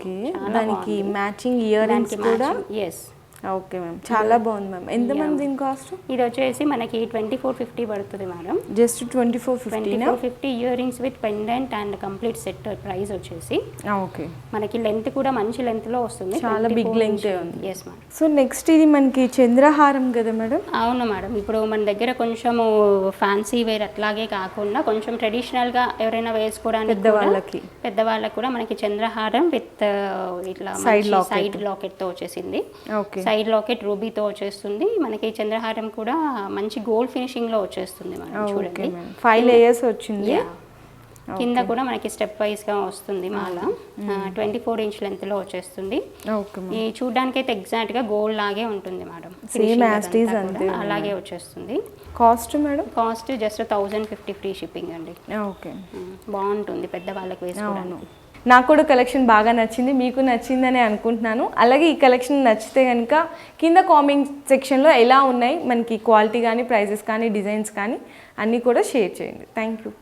దానికి మ్యాచింగ్ ఇయర్ రింగ్స్ కూడా. ఎస్, ఓకే మ్యామ్, చాలా బాగుంది మ్యామ్. ఎంత మంది దీని కాస్ట్? ఇది వచ్చేసి మనకి 2450 పడుతుంది madam. Just 2450 ear rings with pendant and complete set price వచ్చేసి. ఓకే, మనకి లెంత్ కూడా మంచి లెంత్ లో వస్తుంది, చాలా బిగ్ లెంత్ ఉంది. Yes madam. సో నెక్స్ట్ ఇది మనకి చంద్రహారం కదా మేడం? అవును మేడం, ఇప్పుడు మన దగ్గర కొంచెము ఫ్యాన్సీ వేర్ అట్లాగే కాకుండా కొంచెం ట్రెడిషనల్ గా ఎవరైనా వేసుకోవడానికి పెద్దవాళ్ళకి కూడా మనకి చంద్రహారం విత్ ఇట్లా సైడ్ లాకెట్ తో వచ్చేసింది. సైడ్ లాకెట్ రూబీతో వచ్చేస్తుంది. మనకి చంద్రహారం కూడా మంచి గోల్డ్ ఫినిషింగ్ లో వచ్చేస్తుంది మనం. చూడండి 5 లేయర్స్ వచ్చింది. కింద కూడా మనకి స్టెప్ వైజ్ గా వస్తుంది మాల. 24 ఇంచ్ లెంత్ లో వచ్చేస్తుంది. ఈ చూడడానికి అయితే ఎగ్జాక్ట్ గా గోల్డ్ లాగే ఉంటుంది madam, same as it is అంతే అలాగే వచ్చేస్తుంది. Cost madam? Cost just 1050 free shipping అండి. ఓకే, బాగుంటుంది పెద్దవాళ్ళకి వేసుకోవడానికి. నాకు కూడా కలెక్షన్ బాగా నచ్చింది, మీకు నచ్చిందని అనుకుంటున్నాను. అలాగే ఈ కలెక్షన్ నచ్చితే కనుక కింద కామెంట్ సెక్షన్లో ఎలా ఉన్నాయి మనకి క్వాలిటీ కానీ ప్రైజెస్ కానీ డిజైన్స్ కానీ అన్నీ కూడా షేర్ చేయండి. Thank you.